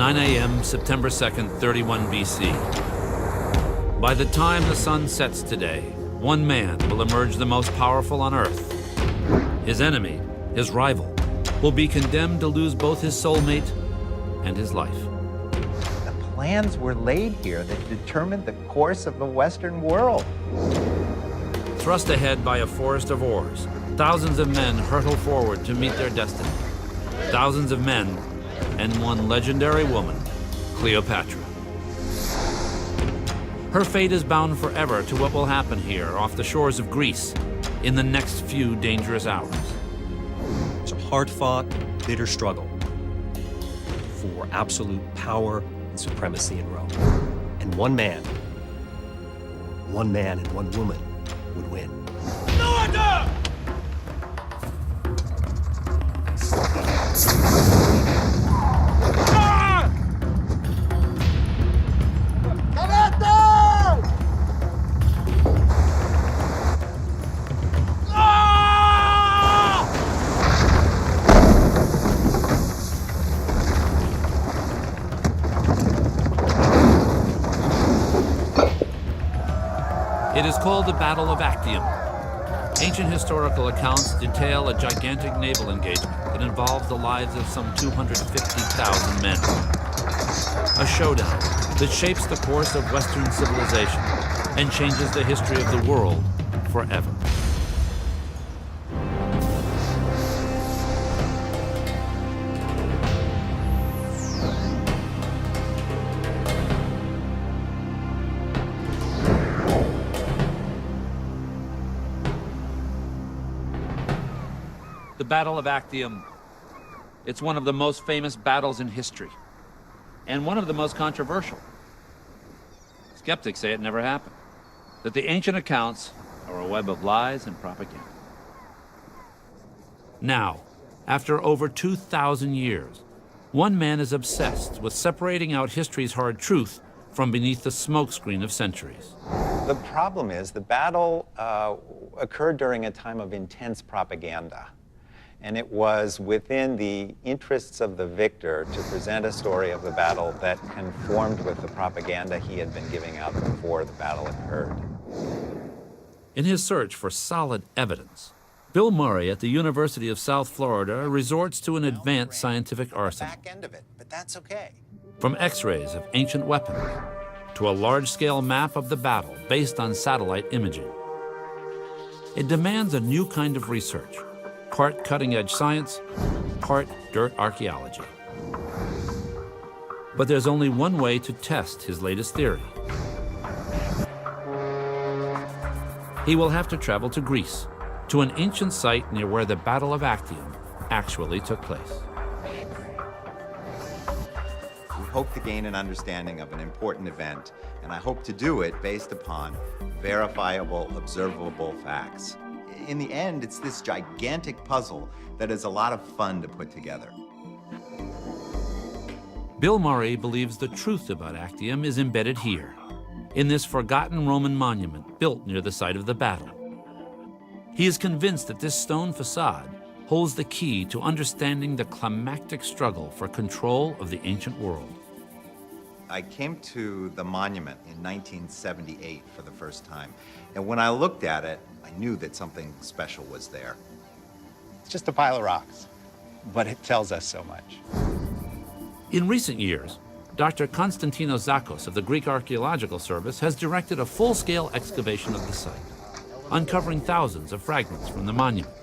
9 a.m., September 2nd, 31 BC. By the time the sun sets today, one man will emerge the most powerful on Earth. His enemy, his rival, will be condemned to lose both his soulmate and his life. The plans were laid here that determined the course of the Western world. Thrust ahead by a forest of oars, thousands of men hurtle forward to meet their destiny. Thousands of men and one legendary woman, Cleopatra. Her fate is bound forever to what will happen here off the shores of Greece in the next few dangerous hours. It's a hard-fought, bitter struggle for absolute power and supremacy in Rome. And one man and one woman would win. No order! It is called the Battle of Actium. Ancient historical accounts detail a gigantic naval engagement that involves the lives of some 250,000 men. A showdown that shapes the course of Western civilization and changes the history of the world forever. The Battle of Actium. It's one of the most famous battles in history, and one of the most controversial. Skeptics say it never happened, that the ancient accounts are a web of lies and propaganda. Now, after over 2,000 years, one man is obsessed with separating out history's hard truth from beneath the smokescreen of centuries. The problem is the battle occurred during a time of intense propaganda. And it was within the interests of the victor to present a story of the battle that conformed with the propaganda he had been giving out before the battle occurred. In his search for solid evidence, Bill Murray at the University of South Florida resorts to an advanced scientific arsenal. Back end of it, but that's okay. From X-rays of ancient weapons to a large-scale map of the battle based on satellite imaging. It demands a new kind of research, part cutting-edge science, part dirt archaeology. But there's only one way to test his latest theory. He will have to travel to Greece, to an ancient site near where the Battle of Actium actually took place. We hope to gain an understanding of an important event, and I hope to do it based upon verifiable, observable facts. In the end, it's this gigantic puzzle that is a lot of fun to put together. Bill Murray believes the truth about Actium is embedded here, in this forgotten Roman monument built near the site of the battle. He is convinced that this stone facade holds the key to understanding the climactic struggle for control of the ancient world. I came to the monument in 1978 for the first time, and when I looked at it, I knew that something special was there. It's just a pile of rocks, but it tells us so much. In recent years, Dr. Konstantinos Zakos of the Greek Archaeological Service has directed a full-scale excavation of the site, uncovering thousands of fragments from the monument.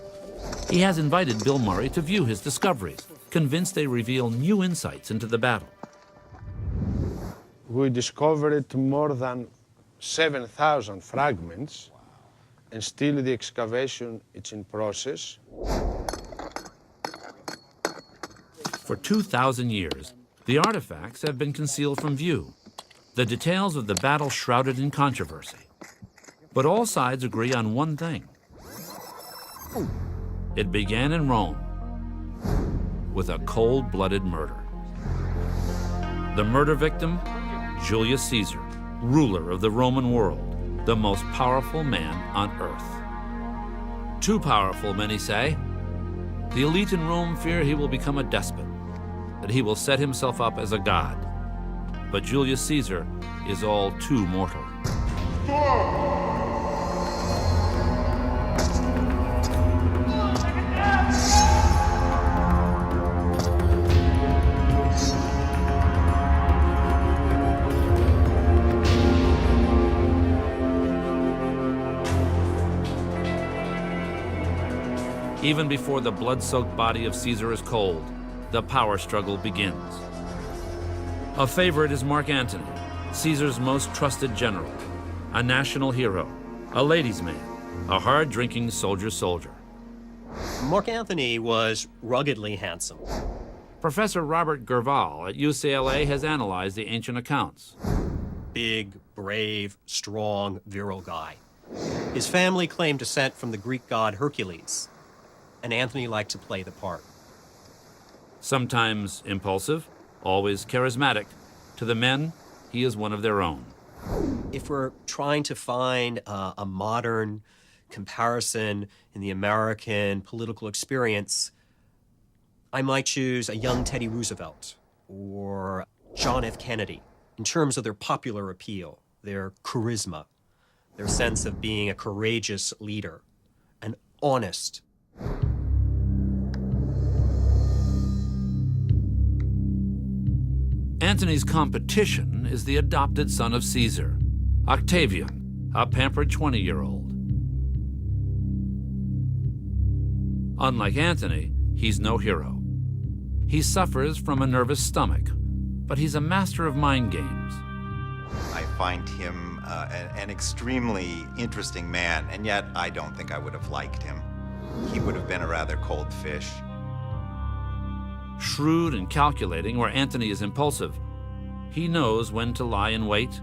He has invited Bill Murray to view his discoveries, convinced they reveal new insights into the battle. We discovered more than 7,000 fragments, and still the excavation is in process. For 2,000 years, the artifacts have been concealed from view, the details of the battle shrouded in controversy. But all sides agree on one thing. It began in Rome with a cold-blooded murder. The murder victim, Julius Caesar, ruler of the Roman world, the most powerful man on earth. Too powerful, many say. The elite in Rome fear he will become a despot. that he will set himself up as a god. But Julius Caesar is all too mortal. Even before the blood-soaked body of Caesar is cold, the power struggle begins. A favorite is Mark Antony, Caesar's most trusted general, a national hero, a ladies' man, a hard-drinking soldier. Mark Antony was ruggedly handsome. Professor Robert Gerval at UCLA has analyzed the ancient accounts. Big, brave, strong, virile guy. His family claimed descent from the Greek god Hercules, and Antony liked to play the part. Sometimes impulsive, always charismatic. To the men, he is one of their own. If we're trying to find a modern comparison in the American political experience, I might choose a young Teddy Roosevelt or John F. Kennedy in terms of their popular appeal, their charisma, their sense of being a courageous leader, and honest. Antony's competition is the adopted son of Caesar, Octavian, a pampered 20-year-old. Unlike Antony, he's no hero. He suffers from a nervous stomach, but he's a master of mind games. I find him an extremely interesting man, and yet I don't think I would have liked him. He would have been a rather cold fish. Shrewd and calculating where Antony is impulsive, he knows when to lie in wait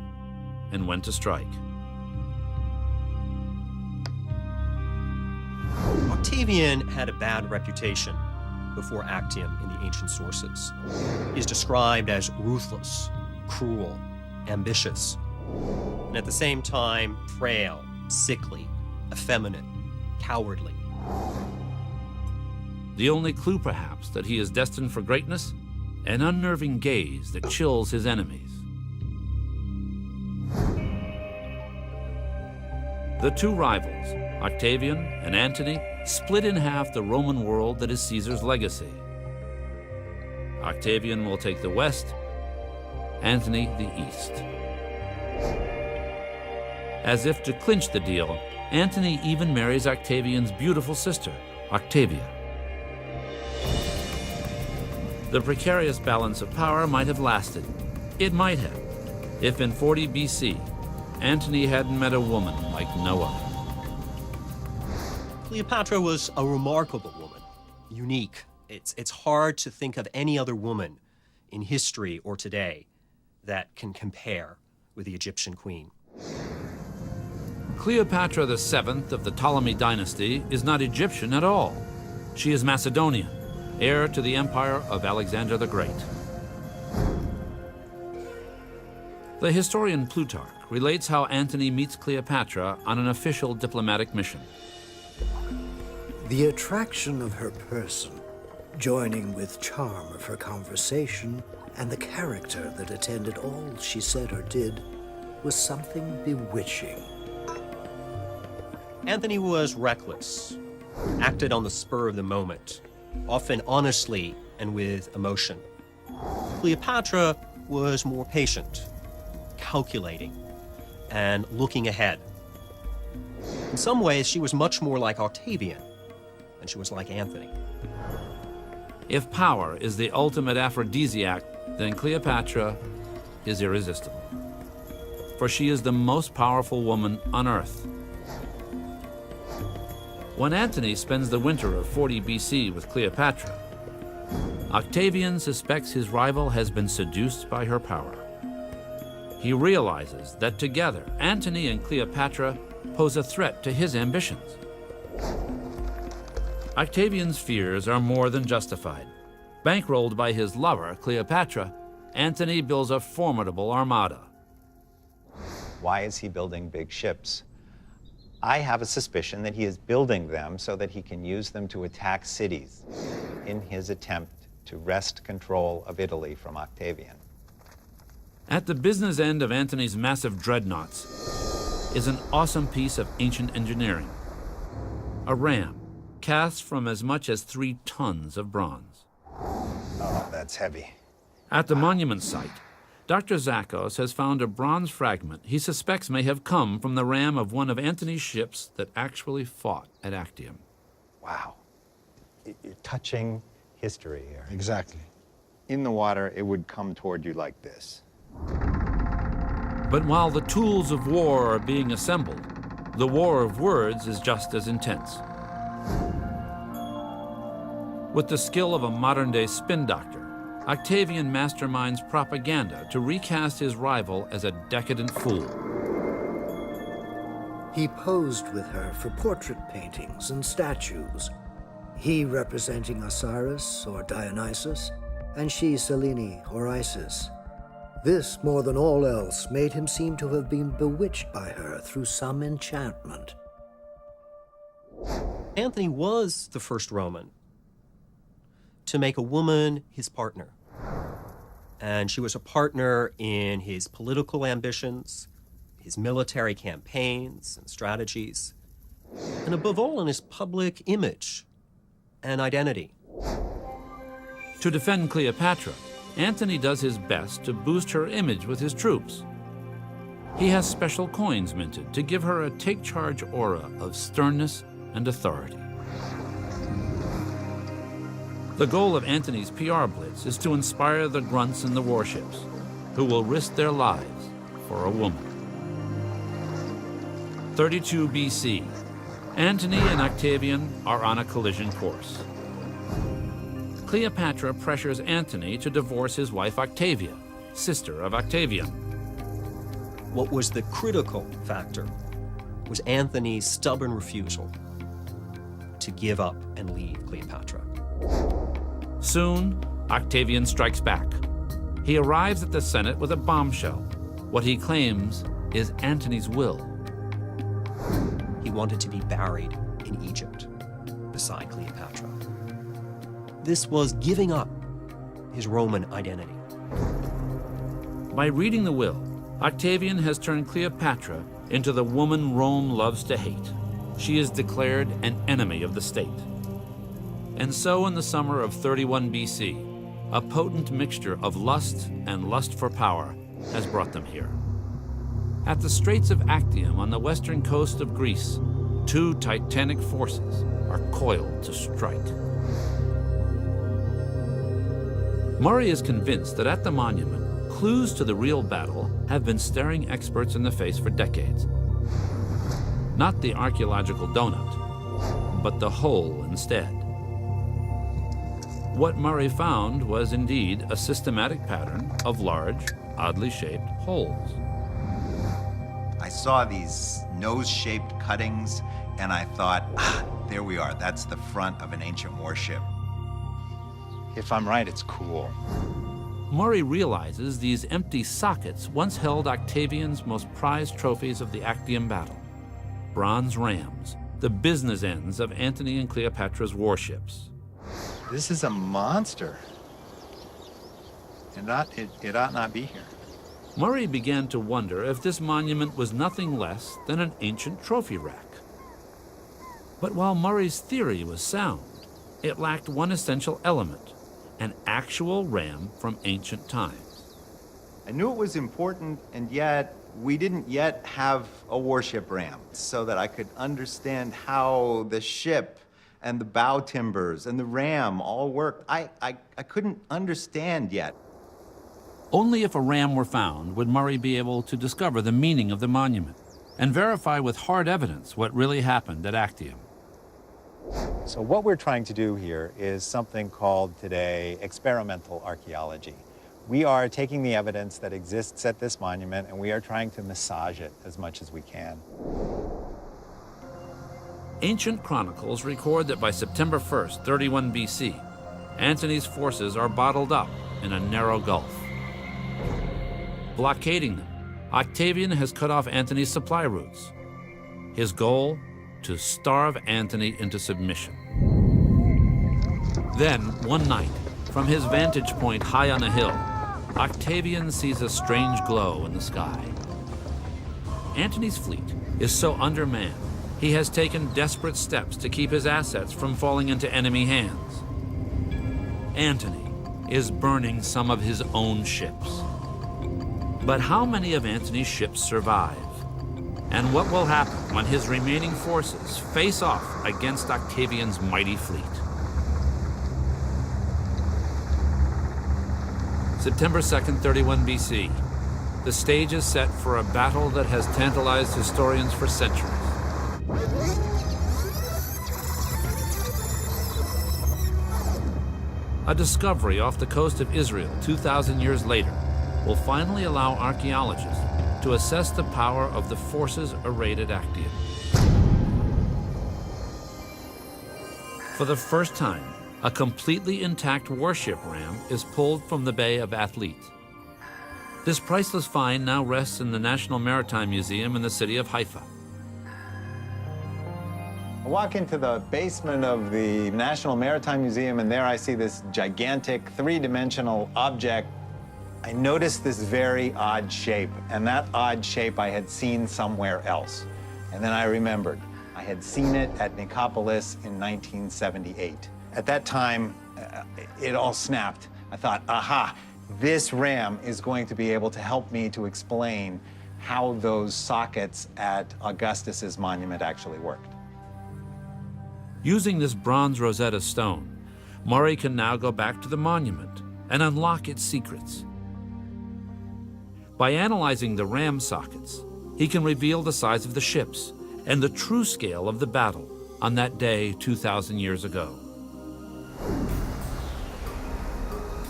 and when to strike. Octavian had a bad reputation before Actium in the ancient sources. He's described as ruthless, cruel, ambitious, and at the same time frail, sickly, effeminate, cowardly. The only clue, perhaps, that he is destined for greatness, an unnerving gaze that chills his enemies. The two rivals, Octavian and Antony, split in half the Roman world that is Caesar's legacy. Octavian will take the west, Antony the east. As if to clinch the deal, Antony even marries Octavian's beautiful sister, Octavia. The precarious balance of power might have lasted. It might have, if in 40 BC, Antony hadn't met a woman like no other. Cleopatra was a remarkable woman, unique. It's hard to think of any other woman in history or today that can compare with the Egyptian queen. Cleopatra VII of the Ptolemy dynasty is not Egyptian at all. She is Macedonian, heir to the empire of Alexander the Great. The historian Plutarch relates how Antony meets Cleopatra on an official diplomatic mission. The attraction of her person, joining with charm of her conversation, and the character that attended all she said or did, was something bewitching. Antony was reckless, acted on the spur of the moment, often honestly and with emotion. Cleopatra was more patient, calculating, and looking ahead. In some ways, she was much more like Octavian than she was like Antony. If power is the ultimate aphrodisiac, then Cleopatra is irresistible. For she is the most powerful woman on earth. When Antony spends the winter of 40 BC with Cleopatra, Octavian suspects his rival has been seduced by her power. He realizes that together, Antony and Cleopatra pose a threat to his ambitions. Octavian's fears are more than justified. Bankrolled by his lover, Cleopatra, Antony builds a formidable armada. Why is he building big ships? I have a suspicion that he is building them so that he can use them to attack cities in his attempt to wrest control of Italy from Octavian. At the business end of Antony's massive dreadnoughts is an awesome piece of ancient engineering. A ram cast from as much as 3 tons of bronze. Oh, that's heavy. At the monument site, Dr. Zakos has found a bronze fragment he suspects may have come from the ram of one of Antony's ships that actually fought at Actium. Wow. You're touching history here. Exactly. In the water, it would come toward you like this. But while the tools of war are being assembled, the war of words is just as intense. With the skill of a modern-day spin doctor, Octavian masterminds propaganda to recast his rival as a decadent fool. He posed with her for portrait paintings and statues, he representing Osiris or Dionysus, and she Selene or Isis. This, more than all else, made him seem to have been bewitched by her through some enchantment. Antony was the first Roman to make a woman his partner. And she was a partner in his political ambitions, his military campaigns and strategies, and above all, in his public image and identity. To defend Cleopatra, Antony does his best to boost her image with his troops. He has special coins minted to give her a take-charge aura of sternness and authority. The goal of Antony's PR blitz is to inspire the grunts in the warships, who will risk their lives for a woman. 32 BC, Antony and Octavian are on a collision course. Cleopatra pressures Antony to divorce his wife Octavia, sister of Octavian. What was the critical factor was Antony's stubborn refusal to give up and leave Cleopatra. Soon, Octavian strikes back. He arrives at the Senate with a bombshell, what he claims is Antony's will. He wanted to be buried in Egypt beside Cleopatra. This was giving up his Roman identity. By reading the will, Octavian has turned Cleopatra into the woman Rome loves to hate. She is declared an enemy of the state. And so in the summer of 31 BC, a potent mixture of lust and lust for power has brought them here. At the Straits of Actium on the western coast of Greece, 2 titanic forces are coiled to strike. Murray is convinced that at the monument, clues to the real battle have been staring experts in the face for decades. Not the archaeological donut, but the hole instead. What Murray found was indeed a systematic pattern of large, oddly shaped holes. I saw these nose-shaped cuttings, and I thought, there we are. That's the front of an ancient warship. If I'm right, it's cool. Murray realizes these empty sockets once held Octavian's most prized trophies of the Actium battle. Bronze rams, the business ends of Antony and Cleopatra's warships. This is a monster. It ought not be here. Murray began to wonder if this monument was nothing less than an ancient trophy rack. But while Murray's theory was sound, it lacked one essential element, an actual ram from ancient times. I knew it was important, and yet we didn't yet have a warship ram, so that I could understand how the ship and the bow timbers and the ram all worked. I couldn't understand yet. Only if a ram were found would Murray be able to discover the meaning of the monument and verify with hard evidence what really happened at Actium. So what we're trying to do here is something called today experimental archaeology. We are taking the evidence that exists at this monument and we are trying to massage it as much as we can. Ancient chronicles record that by September 1st, 31 BC, Antony's forces are bottled up in a narrow gulf. Blockading them, Octavian has cut off Antony's supply routes. His goal? To starve Antony into submission. Then, one night, From his vantage point high on a hill, Octavian sees a strange glow in the sky. Antony's fleet is so undermanned, he has taken desperate steps to keep his assets from falling into enemy hands. Antony is burning some of his own ships. But how many of Antony's ships survive? And what will happen when his remaining forces face off against Octavian's mighty fleet? September 2nd, 31 BC. The stage is set for a battle that has tantalized historians for centuries. A discovery off the coast of Israel 2,000 years later will finally allow archaeologists to assess the power of the forces arrayed at Actium. For the first time, a completely intact warship ram is pulled from the Bay of Athlete. This priceless find now rests in the National Maritime Museum in the city of Haifa. I walk into the basement of the National Maritime Museum, and there I see this gigantic three-dimensional object. I noticed this very odd shape, and that odd shape I had seen somewhere else. And then I remembered, I had seen it at Nicopolis in 1978. At that time, it all snapped. I thought, aha, this ram is going to be able to help me to explain how those sockets at Augustus's monument actually worked. Using this bronze Rosetta Stone, Murray can now go back to the monument and unlock its secrets. By analyzing the ram sockets, he can reveal the size of the ships and the true scale of the battle on that day 2,000 years ago.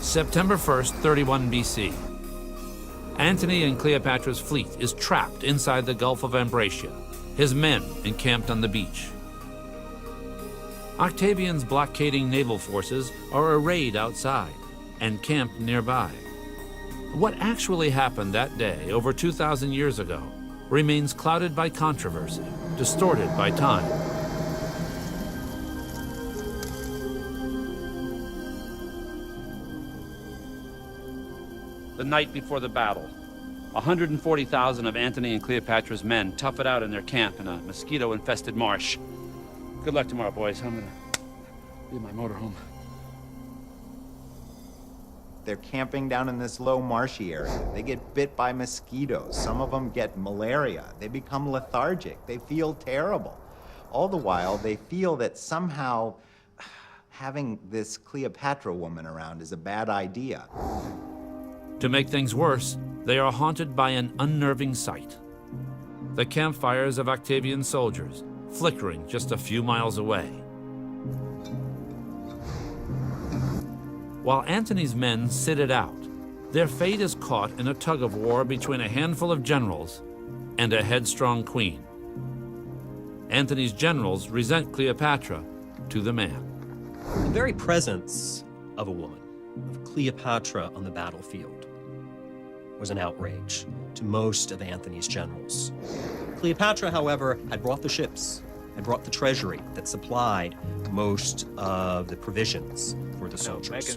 September 1st, 31 BC. Antony and Cleopatra's fleet is trapped inside the Gulf of Ambracia, his men encamped on the beach. Octavian's blockading naval forces are arrayed outside and camped nearby. What actually happened that day over 2,000 years ago remains clouded by controversy, distorted by time. The night before the battle, 140,000 of Antony and Cleopatra's men tough it out in their camp in a mosquito-infested marsh. Good luck tomorrow, boys. I'm gonna be in my motorhome. They're camping down in this low marshy area. They get bit by mosquitoes. Some of them get malaria. They become lethargic. They feel terrible. All the while, they feel that somehow having this Cleopatra woman around is a bad idea. To make things worse, they are haunted by an unnerving sight. The campfires of Octavian's soldiers, flickering just a few miles away. While Antony's men sit it out, their fate is caught in a tug-of-war between a handful of generals and a headstrong queen. Antony's generals resent Cleopatra to the man. The very presence of a woman, of Cleopatra on the battlefield, was an outrage to most of Antony's generals. Cleopatra, however, had brought the ships, had brought the treasury that supplied most of the provisions for the soldiers.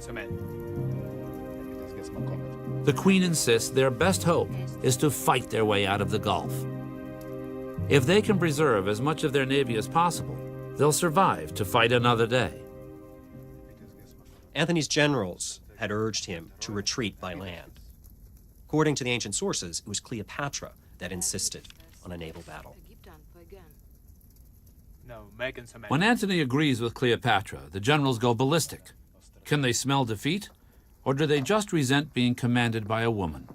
The queen insists their best hope is to fight their way out of the Gulf. If they can preserve as much of their navy as possible, they'll survive to fight another day. Antony's generals had urged him to retreat by land. According to the ancient sources, it was Cleopatra that insisted on a naval battle. When Antony agrees with Cleopatra, the generals go ballistic. Can they smell defeat, or do they just resent being commanded by a woman?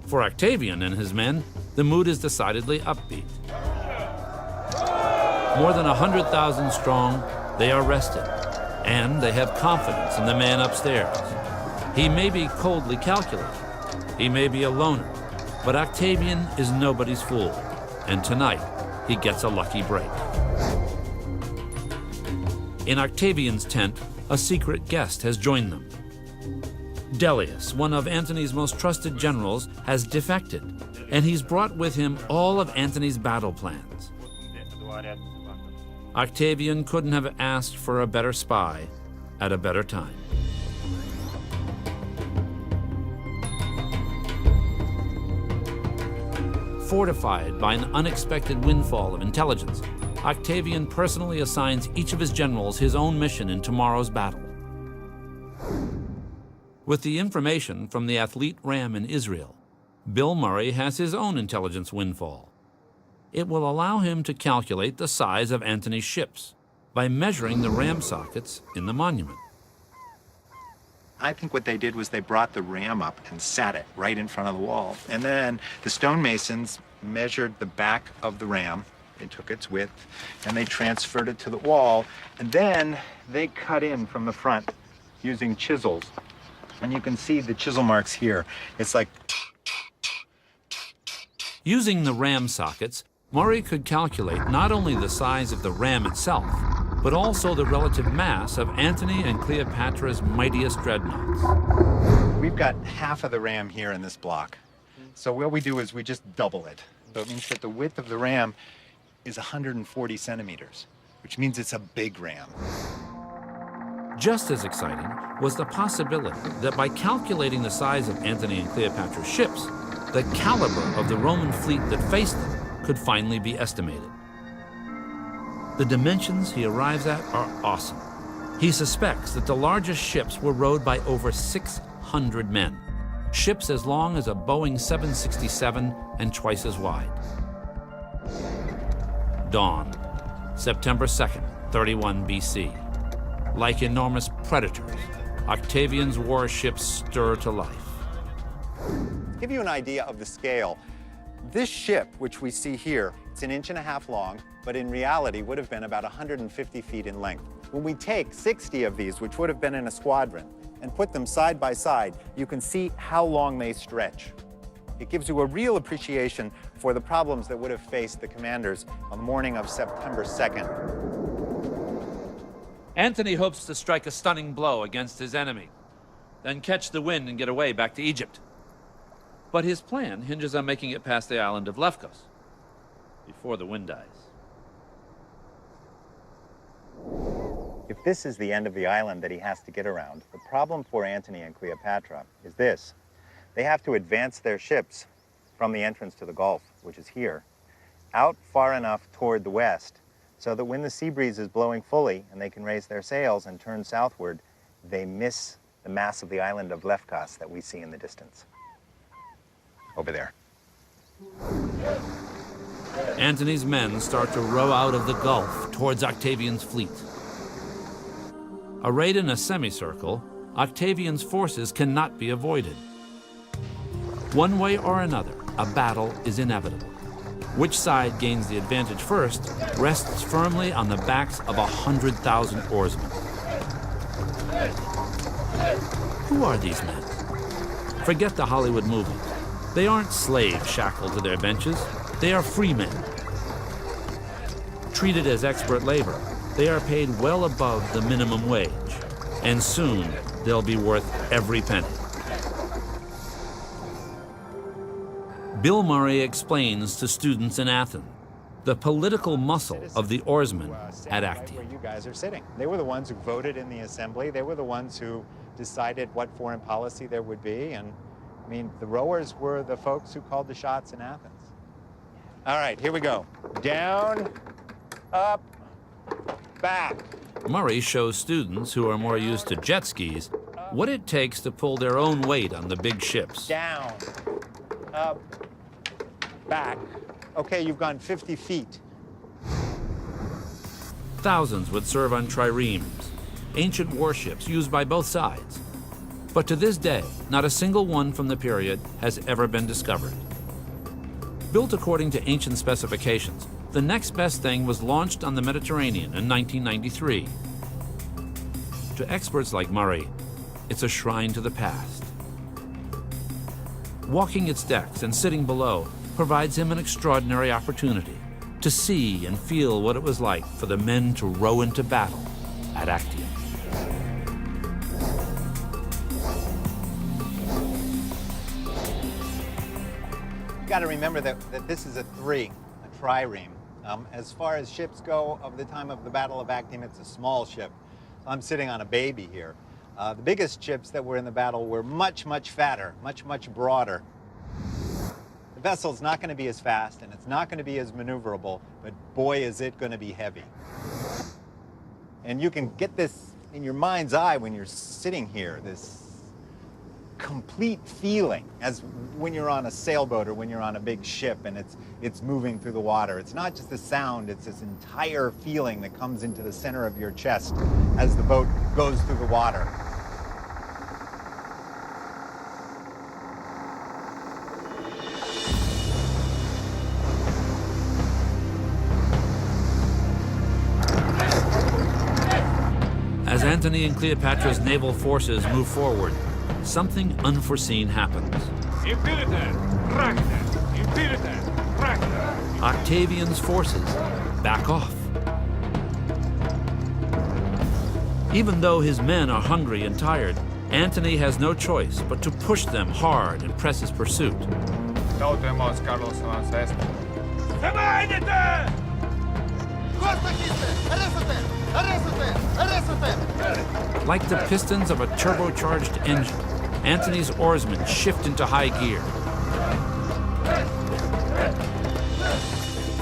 For Octavian and his men, the mood is decidedly upbeat. More than 100,000 strong, they are rested, and they have confidence in the man upstairs. He may be coldly calculating, he may be a loner, but Octavian is nobody's fool, and tonight he gets a lucky break. In Octavian's tent, a secret guest has joined them. Dellius, one of Antony's most trusted generals, has defected, and he's brought with him all of Antony's battle plans. Octavian couldn't have asked for a better spy, at a better time. Fortified by an unexpected windfall of intelligence, Octavian personally assigns each of his generals his own mission in tomorrow's battle. With the information from the athlete ram in Israel, Bill Murray has his own intelligence windfall. It will allow him to calculate the size of Antony's ships by measuring the ram sockets in the monument. I think what they did was they brought the ram up and sat it right in front of the wall. And then the stonemasons measured the back of the ram. They took its width and they transferred it to the wall. And then they cut in from the front using chisels. And you can see the chisel marks here. It's like... Using the ram sockets, Murray could calculate not only the size of the ram itself, but also the relative mass of Antony and Cleopatra's mightiest dreadnoughts. We've got half of the ram here in this block. So what we do is we just double it. So it means that the width of the ram is 140 centimeters, which means it's a big ram. Just as exciting was the possibility that by calculating the size of Antony and Cleopatra's ships, the caliber of the Roman fleet that faced them could finally be estimated. The dimensions he arrives at are awesome. He suspects that the largest ships were rowed by over 600 men, ships as long as a Boeing 767 and twice as wide. Dawn, September 2nd, 31 BC. Like enormous predators, Octavian's warships stir to life. To give you an idea of the scale, this ship, which we see here, it's 1.5 inches long, but in reality would have been about 150 feet in length. When we take 60 of these, which would have been in a squadron, and put them side by side, you can see how long they stretch. It gives you a real appreciation for the problems that would have faced the commanders on the morning of September 2nd. Antony hopes to strike a stunning blow against his enemy, then catch the wind and get away back to Egypt. But his plan hinges on making it past the island of Lefkos before the wind dies. If this is the end of the island that he has to get around, the problem for Antony and Cleopatra is this. They have to advance their ships from the entrance to the Gulf, which is here, out far enough toward the west so that when the sea breeze is blowing fully and they can raise their sails and turn southward, they miss the mass of the island of Lefkos that we see in the distance. Over there. Antony's men start to row out of the Gulf towards Octavian's fleet. Arrayed in a semicircle, Octavian's forces cannot be avoided. One way or another, a battle is inevitable. Which side gains the advantage first rests firmly on the backs of 100,000 oarsmen. Who are these men? Forget the Hollywood movies. They aren't slaves shackled to their benches. They are free men. Treated as expert labor, they are paid well above the minimum wage, and soon they'll be worth every penny. Bill Murray explains to students in Athens the political muscle of the oarsmen at Actium. Where you guys are sitting. They were the ones who voted in the assembly. They were the ones who decided what foreign policy there would be. And I mean, the rowers were the folks who called the shots in Athens. All right, here we go. Down, up, back. Murray shows students who are more used to jet skis what it takes to pull their own weight on the big ships. Down, up, back. Okay, you've gone 50 feet. Thousands would serve on triremes, ancient warships used by both sides. But to this day, not a single one from the period has ever been discovered. Built according to ancient specifications, the next best thing was launched on the Mediterranean in 1993. To experts like Murray, it's a shrine to the past. Walking its decks and sitting below provides him an extraordinary opportunity to see and feel what it was like for the men to row into battle at Actium. You got to remember that this is a trireme. As far as ships go of the time of the Battle of Actium, it's a small ship. I'm sitting on a baby here. The biggest ships that were in the battle were much, much fatter, much, much broader. The vessel's not going to be as fast, and it's not going to be as maneuverable, but boy, is it going to be heavy. And you can get this in your mind's eye when you're sitting here, this complete feeling as when you're on a sailboat or when you're on a big ship and it's moving through the water. It's not just the sound, it's this entire feeling that comes into the center of your chest as the boat goes through the water. As Antony and Cleopatra's naval forces move forward, something unforeseen happens. Octavian's forces back off. Even though his men are hungry and tired, Antony has no choice but to push them hard and press his pursuit. Like the pistons of a turbocharged engine, Antony's oarsmen shift into high gear.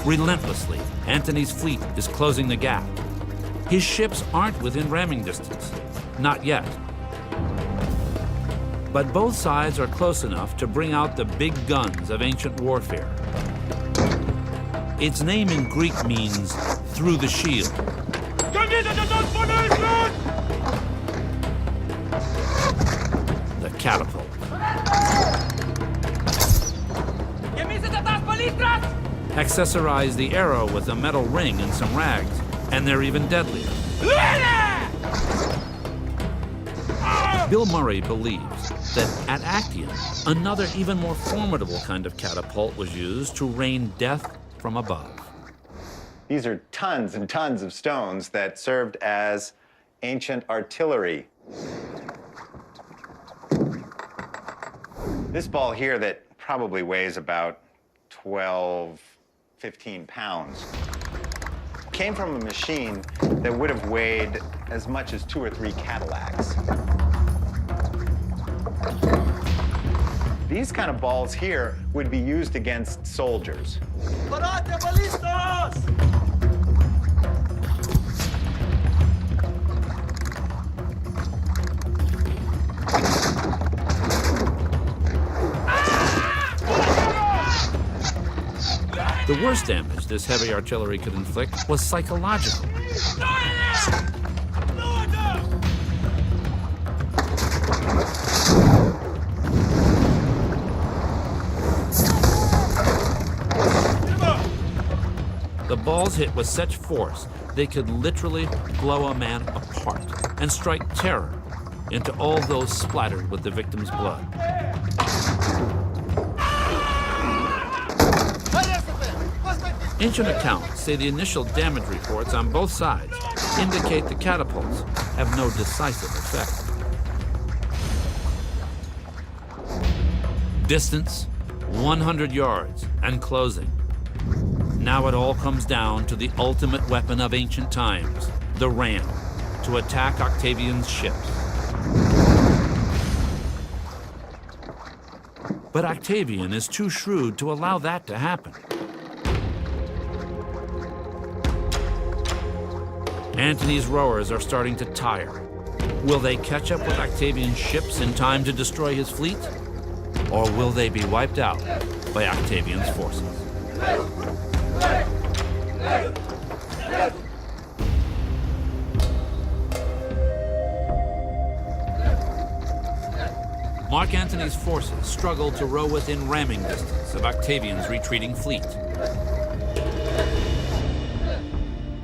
Relentlessly, Antony's fleet is closing the gap. His ships aren't within ramming distance, not yet. But both sides are close enough to bring out the big guns of ancient warfare. Its name in Greek means through the shield. The catapult. Accessorize the arrow with a metal ring and some rags, and they're even deadlier. Bill Murray believes that at Actium, another even more formidable kind of catapult was used to rain death from above. These are tons and tons of stones that served as ancient artillery. This ball here that probably weighs about 12, 15 pounds came from a machine that would have weighed as much as 2 or 3 Cadillacs. These kind of balls here would be used against soldiers. The worst damage this heavy artillery could inflict was psychological. The balls hit with such force, they could literally blow a man apart and strike terror into all those splattered with the victim's blood. Ancient accounts say the initial damage reports on both sides indicate the catapults have no decisive effect. Distance, 100 yards, and closing. Now it all comes down to the ultimate weapon of ancient times, the ram, to attack Octavian's ships. But Octavian is too shrewd to allow that to happen. Antony's rowers are starting to tire. Will they catch up with Octavian's ships in time to destroy his fleet? Or will they be wiped out by Octavian's forces? Mark Antony's forces struggle to row within ramming distance of Octavian's retreating fleet.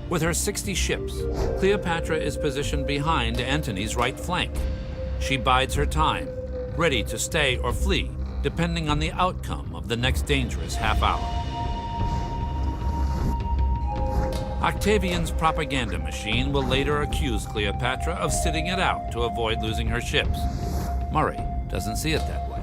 With her 60 ships, Cleopatra is positioned behind Antony's right flank. She bides her time, ready to stay or flee, depending on the outcome of the next dangerous half hour. Octavian's propaganda machine will later accuse Cleopatra of sitting it out to avoid losing her ships. Murray doesn't see it that way.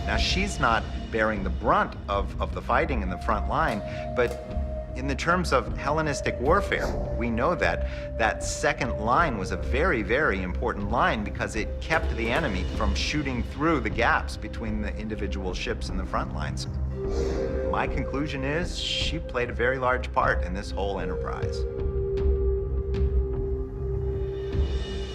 Now, she's not bearing the brunt of the fighting in the front line, but In the terms of Hellenistic warfare, we know that that second line was a very, very important line because it kept the enemy from shooting through the gaps between the individual ships and the front lines. My conclusion is she played a very large part in this whole enterprise.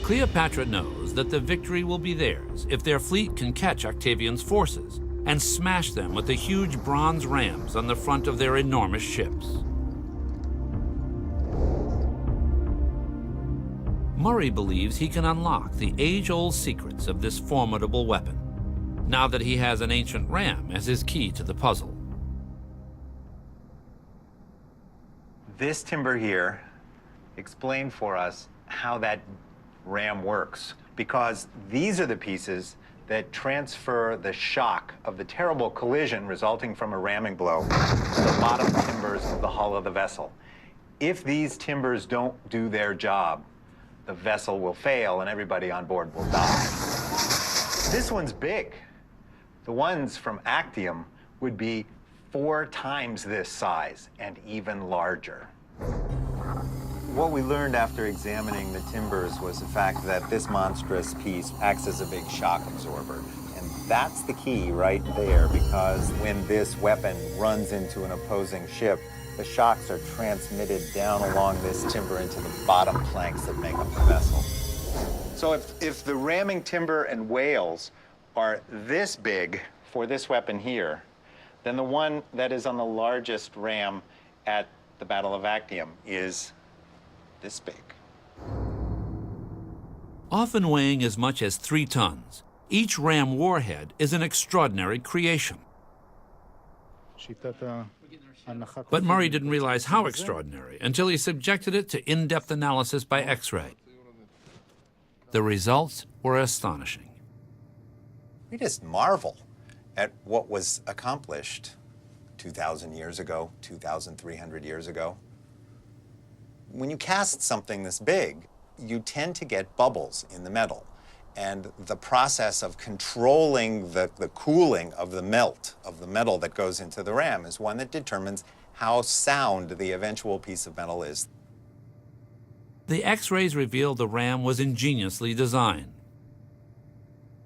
Cleopatra knows that the victory will be theirs if their fleet can catch Octavian's forces and smash them with the huge bronze rams on the front of their enormous ships. Murray believes he can unlock the age-old secrets of this formidable weapon, now that he has an ancient ram as his key to the puzzle. This timber here explained for us how that ram works, because these are the pieces that transfer the shock of the terrible collision resulting from a ramming blow to the bottom timbers of the hull of the vessel. If these timbers don't do their job, the vessel will fail and everybody on board will die. This one's big. The ones from Actium would be 4 times this size and even larger. What we learned after examining the timbers was the fact that this monstrous piece acts as a big shock absorber. And that's the key right there, because when this weapon runs into an opposing ship, the shocks are transmitted down along this timber into the bottom planks that make up the vessel. So if the ramming timber and whales are this big for this weapon here, then the one that is on the largest ram at the Battle of Actium is this big. Often weighing as much as 3 tons, each ram warhead is an extraordinary creation. But Murray didn't realize how extraordinary until he subjected it to in-depth analysis by X-ray. The results were astonishing. We just marvel at what was accomplished 2,000 years ago, 2,300 years ago. When you cast something this big, you tend to get bubbles in the metal. And the process of controlling the cooling of the melt of the metal that goes into the ram is one that determines how sound the eventual piece of metal is. The X-rays revealed the ram was ingeniously designed.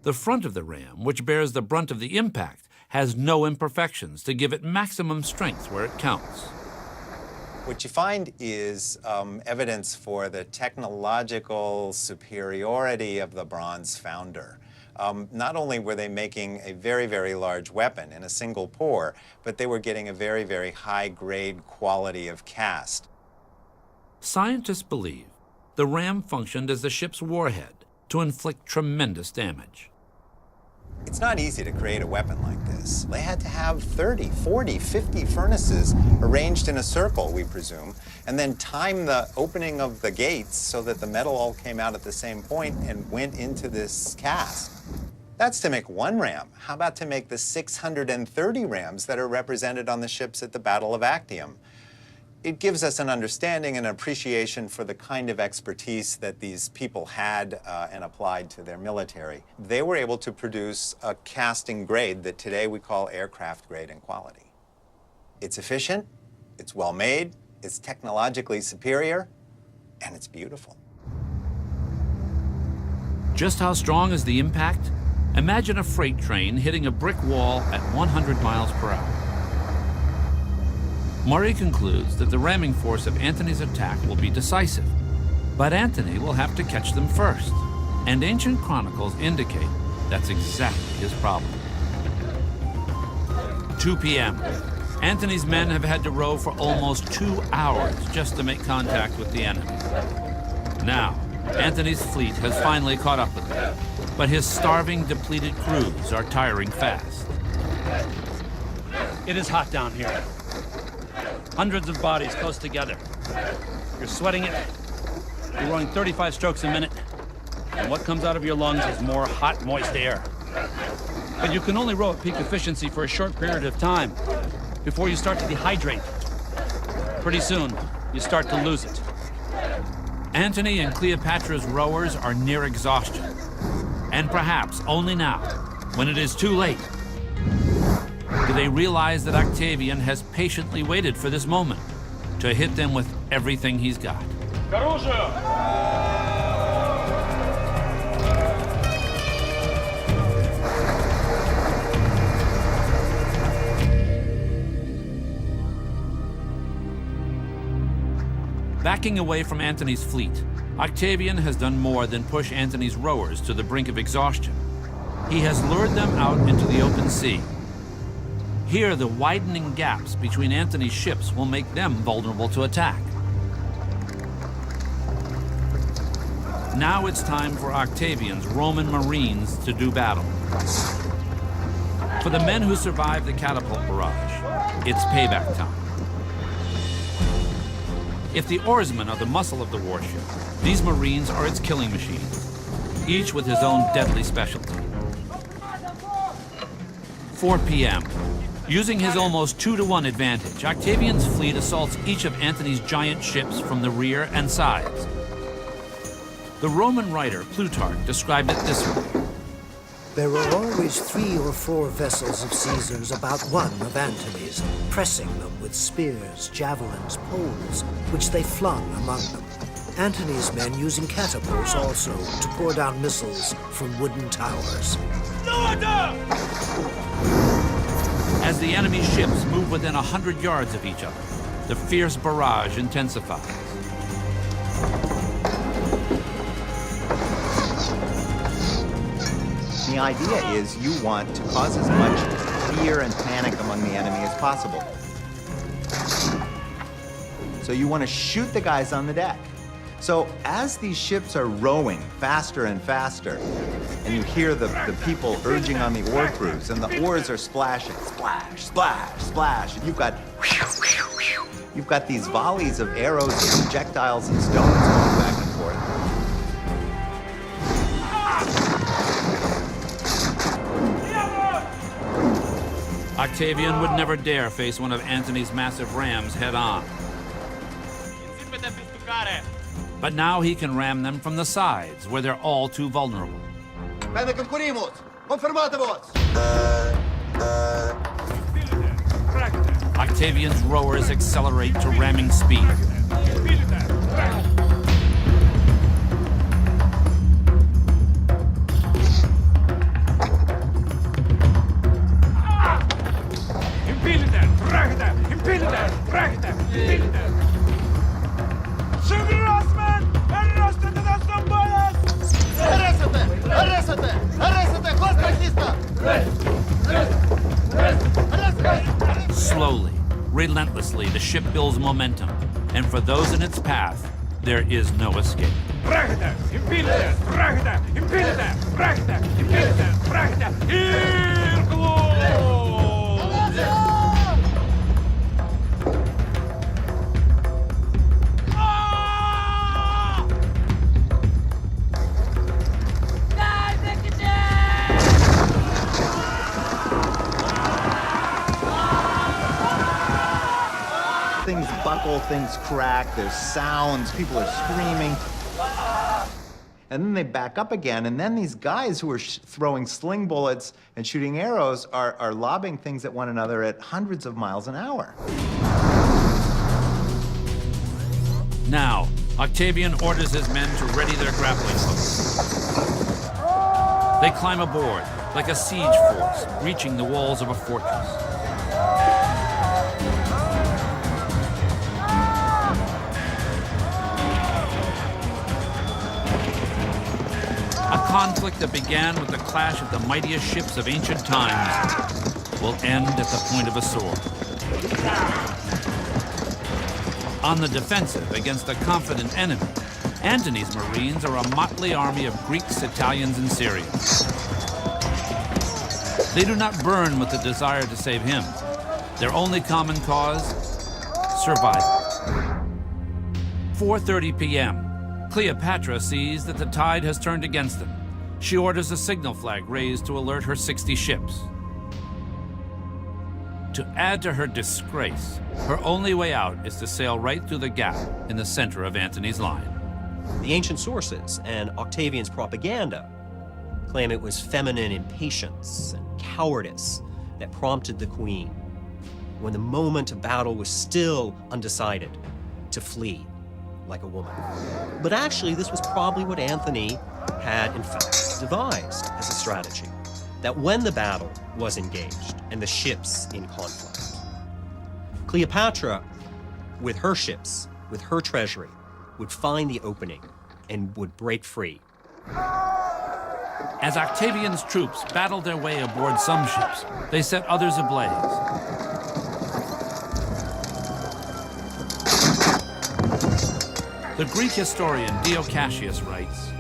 The front of the ram, which bears the brunt of the impact, has no imperfections to give it maximum strength where it counts. What you find is evidence for the technological superiority of the bronze founder. Not only were they making a very, very large weapon in a single pour, but they were getting a very, very high-grade quality of cast. Scientists believe the ram functioned as the ship's warhead to inflict tremendous damage. It's not easy to create a weapon like this. They had to have 30, 40, 50 furnaces arranged in a circle, we presume, and then time the opening of the gates so that the metal all came out at the same point and went into this cast. That's to make one ram. How about to make the 630 rams that are represented on the ships at the Battle of Actium? It gives us an understanding and appreciation for the kind of expertise that these people had and applied to their military. They were able to produce a casting grade that today we call aircraft grade in quality. It's efficient, it's well made, it's technologically superior, and it's beautiful. Just how strong is the impact? Imagine a freight train hitting a brick wall at 100 miles per hour. Murray concludes that the ramming force of Antony's attack will be decisive, but Antony will have to catch them first, and ancient chronicles indicate that's exactly his problem. 2 p.m. Antony's men have had to row for almost 2 hours just to make contact with the enemy. Now, Antony's fleet has finally caught up with him, but his starving, depleted crews are tiring fast. It is hot down here. Hundreds of bodies close together. You're sweating it. You're rowing 35 strokes a minute. And what comes out of your lungs is more hot, moist air. But you can only row at peak efficiency for a short period of time before you start to dehydrate. Pretty soon, you start to lose it. Antony and Cleopatra's rowers are near exhaustion. And perhaps only now, when it is too late, do they realize that Octavian has patiently waited for this moment to hit them with everything he's got. Backing away from Antony's fleet, Octavian has done more than push Antony's rowers to the brink of exhaustion. He has lured them out into the open sea. Here, the widening gaps between Antony's ships will make them vulnerable to attack. Now it's time for Octavian's Roman marines to do battle. For the men who survived the catapult barrage, it's payback time. If the oarsmen are the muscle of the warship, these marines are its killing machines, each with his own deadly specialty. 4 p.m. Using his almost 2-to-1 advantage, Octavian's fleet assaults each of Antony's giant ships from the rear and sides. The Roman writer Plutarch described it this way. There were always 3 or 4 vessels of Caesar's about one of Antony's, pressing them with spears, javelins, poles, which they flung among them. Antony's men using catapults also to pour down missiles from wooden towers. As the enemy ships move within 100 yards of each other, the fierce barrage intensifies. The idea is you want to cause as much fear and panic among the enemy as possible. So you want to shoot the guys on the deck. So as these ships are rowing faster and faster, and you hear the people urging on the oar crews, and the oars are splashing, splash, splash, splash, and you've got these volleys of arrows and projectiles and stones going back and forth. Octavian would never dare face one of Antony's massive rams head-on. But now he can ram them from the sides, where they're all too vulnerable. Octavian's rowers accelerate to ramming speed. Slowly, relentlessly, the ship builds momentum, and for those in its path, there is no escape. Things buckle, things crack, there's sounds, people are screaming. And then they back up again, and then these guys who are throwing sling bullets and shooting arrows are lobbing things at one another at hundreds of miles an hour. Now, Octavian orders his men to ready their grappling hooks. They climb aboard, like a siege force, reaching the walls of a fortress. A conflict that began with the clash of the mightiest ships of ancient times will end at the point of a sword. On the defensive against a confident enemy, Antony's Marines are a motley army of Greeks, Italians, and Syrians. They do not burn with the desire to save him. Their only common cause? Survival. 4:30 p.m. Cleopatra sees that the tide has turned against them. She orders a signal flag raised to alert her 60 ships. To add to her disgrace, her only way out is to sail right through the gap in the center of Antony's line. The ancient sources and Octavian's propaganda claim it was feminine impatience and cowardice that prompted the queen. when the moment of battle was still undecided, to flee like a woman. But actually, this was probably what Antony had, in fact, devised as a strategy. That when the battle was engaged and the ships in conflict, Cleopatra, with her ships, with her treasury, would find the opening and would break free. As Octavian's troops battled their way aboard some ships, they set others ablaze. The Greek historian Dio Cassius writes,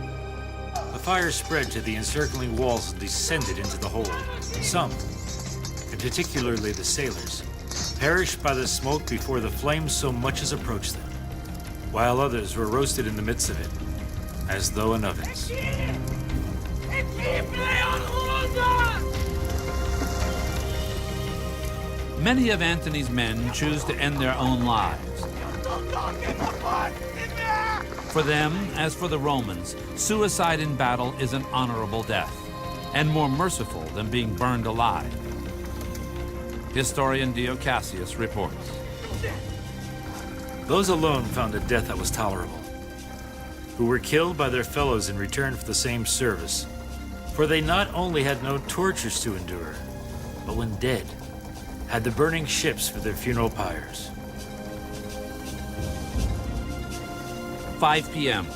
The fire spread to the encircling walls and descended into the hold. Some, and particularly the sailors, perished by the smoke before the flames so much as approached them, while others were roasted in the midst of it, as though in ovens. Many of Antony's men choose to end their own lives. For them, as for the Romans, suicide in battle is an honorable death, and more merciful than being burned alive. Historian Dio Cassius reports. Those alone found a death that was tolerable, who were killed by their fellows in return for the same service, for they not only had no tortures to endure, but when dead, had the burning ships for their funeral pyres. 5 p.m.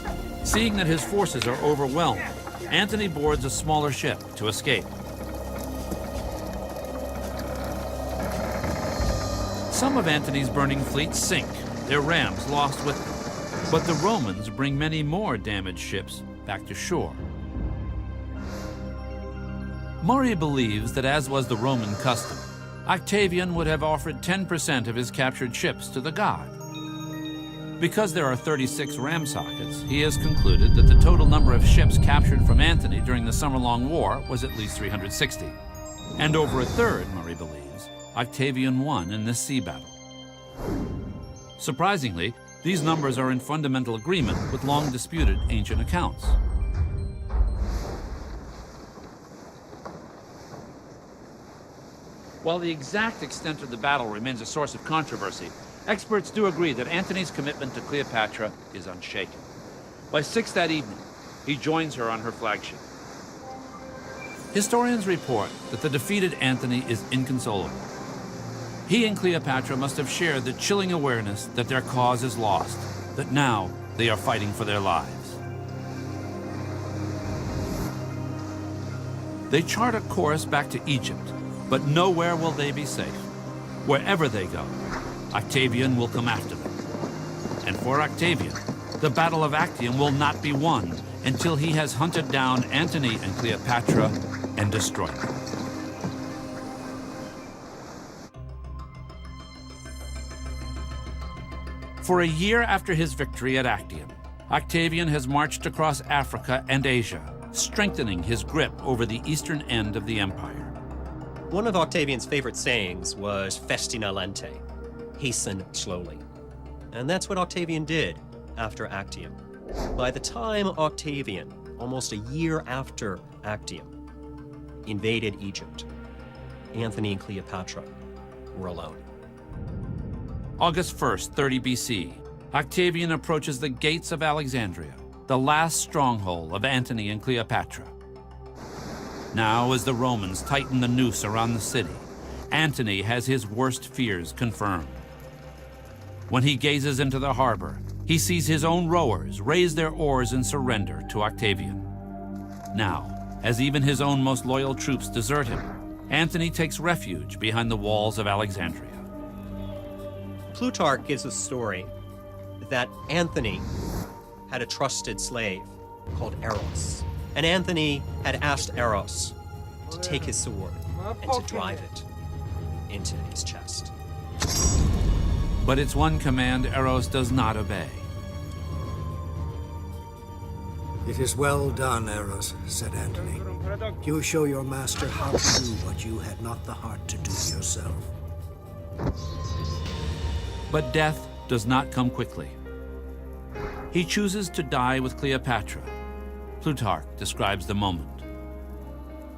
Seeing that his forces are overwhelmed, Antony boards a smaller ship to escape. Some of Antony's burning fleet sink, their rams lost with them. But the Romans bring many more damaged ships back to shore. Murray believes that, as was the Roman custom, Octavian would have offered 10% of his captured ships to the god. Because there are 36 ram sockets, he has concluded that the total number of ships captured from Antony during the summer-long war was at least 360. And over a third, Murray believes, Octavian won in this sea battle. Surprisingly, these numbers are in fundamental agreement with long-disputed ancient accounts. While the exact extent of the battle remains a source of controversy, experts do agree that Antony's commitment to Cleopatra is unshaken. By 6 that evening, he joins her on her flagship. Historians report that the defeated Antony is inconsolable. He and Cleopatra must have shared the chilling awareness that their cause is lost, that now they are fighting for their lives. They chart a course back to Egypt, but nowhere will they be safe. Wherever they go, Octavian will come after them. And for Octavian, the Battle of Actium will not be won until he has hunted down Antony and Cleopatra and destroyed them. For a year after his victory at Actium, Octavian has marched across Africa and Asia, strengthening his grip over the eastern end of the empire. One of Octavian's favorite sayings was festina lente, hasten slowly. And that's what Octavian did after Actium. By the time Octavian, almost a year after Actium, invaded Egypt, Antony and Cleopatra were alone. August 1st, 30 BC, Octavian approaches the gates of Alexandria, the last stronghold of Antony and Cleopatra. Now, as the Romans tighten the noose around the city, Antony has his worst fears confirmed. When he gazes into the harbor, he sees his own rowers raise their oars in surrender to Octavian. Now, as even his own most loyal troops desert him, Antony takes refuge behind the walls of Alexandria. Plutarch gives a story that Antony had a trusted slave called Eros. And Antony had asked Eros to take his sword and to drive it into his chest. But it's one command Eros does not obey. It is well done, Eros, said Antony. You show your master how to do what you had not the heart to do yourself. But death does not come quickly. He chooses to die with Cleopatra. Plutarch describes the moment.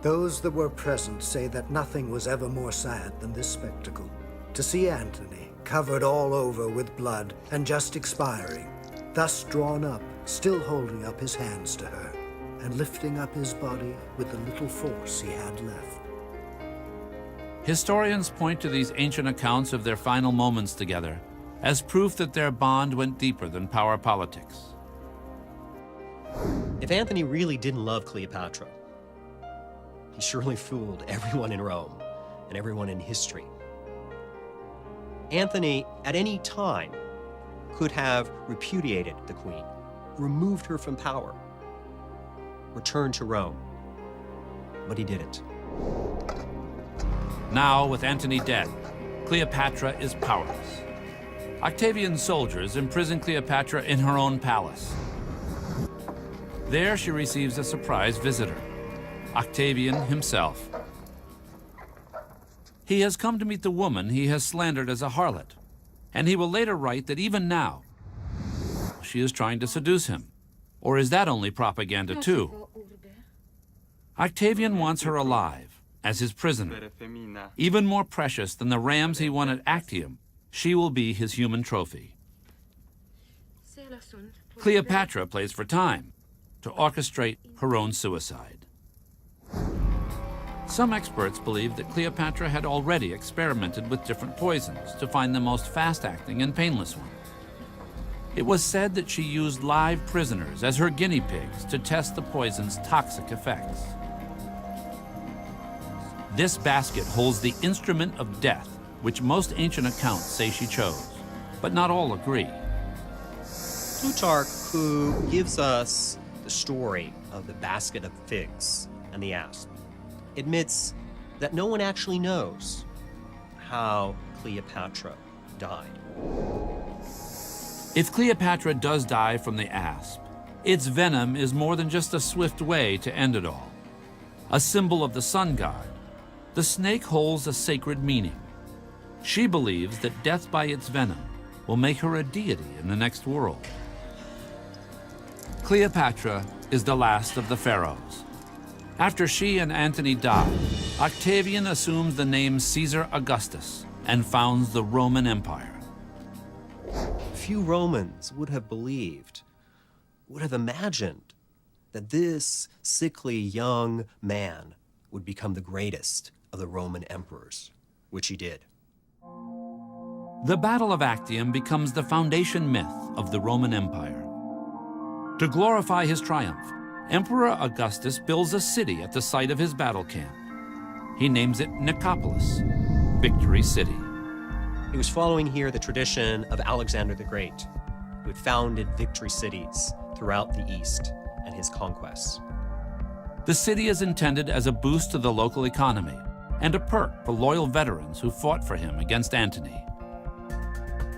Those that were present say that nothing was ever more sad than this spectacle. to see Antony, covered all over with blood and just expiring, thus drawn up, still holding up his hands to her, and lifting up his body with the little force he had left. Historians point to these ancient accounts of their final moments together as proof that their bond went deeper than power politics. If Antony really didn't love Cleopatra, he surely fooled everyone in Rome and everyone in history. Anthony, at any time, could have repudiated the queen, removed her from power, returned to Rome, but he didn't. Now, with Antony dead, Cleopatra is powerless. Octavian's soldiers imprison Cleopatra in her own palace. There she receives a surprise visitor, Octavian himself. He has come to meet the woman he has slandered as a harlot, and he will later write that even now, she is trying to seduce him. Or is that only propaganda too? Octavian wants her alive, as his prisoner. Even more precious than the rams he won at Actium, she will be his human trophy. Cleopatra plays for time, to orchestrate her own suicide. Some experts believe that Cleopatra had already experimented with different poisons to find the most fast-acting and painless one. It was said that she used live prisoners as her guinea pigs to test the poison's toxic effects. This basket holds the instrument of death, which most ancient accounts say she chose, but not all agree. Plutarch, who gives us the story of the basket of figs and the asp, admits that no one actually knows how Cleopatra died. If Cleopatra does die from the asp, its venom is more than just a swift way to end it all. A symbol of the sun god, the snake holds a sacred meaning. She believes that death by its venom will make her a deity in the next world. Cleopatra is the last of the pharaohs. After she and Antony die, Octavian assumes the name Caesar Augustus and founds the Roman Empire. Few Romans would have believed, would have imagined that this sickly young man would become the greatest of the Roman emperors, which he did. The Battle of Actium becomes the foundation myth of the Roman Empire. To glorify his triumph, Emperor Augustus builds a city at the site of his battle camp. He names it Nicopolis, Victory City. He was following here the tradition of Alexander the Great, who had founded victory cities throughout the East and his conquests. The city is intended as a boost to the local economy and a perk for loyal veterans who fought for him against Antony.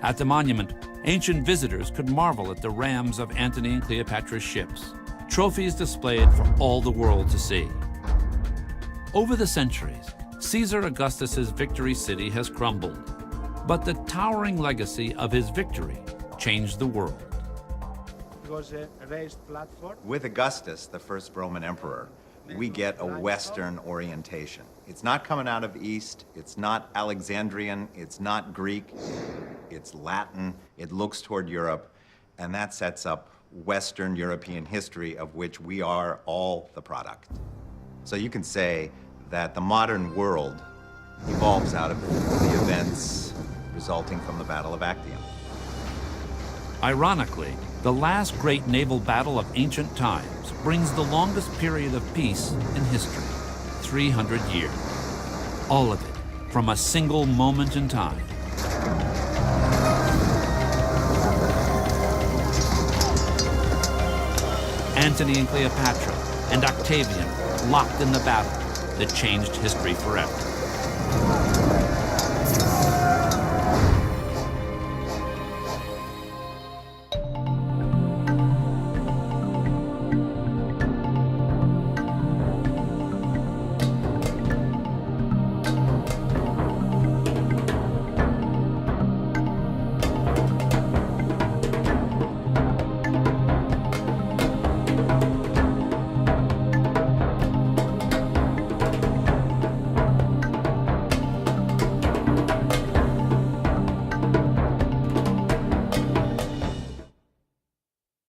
At the monument, ancient visitors could marvel at the rams of Antony and Cleopatra's ships, trophies displayed for all the world to see. Over the centuries, Caesar Augustus's victory city has crumbled, but the towering legacy of his victory changed the world. It was a raised platform. With Augustus, the first Roman emperor, we get a Western orientation. It's not coming out of East, it's not Alexandrian, it's not Greek, it's Latin, it looks toward Europe, and that sets up Western European history of which we are all the product. So you can say that the modern world evolves out of the events resulting from the Battle of Actium. Ironically, the last great naval battle of ancient times brings the longest period of peace in history, 300 years. All of it from a single moment in time. Antony and Cleopatra and Octavian locked in the battle that changed history forever.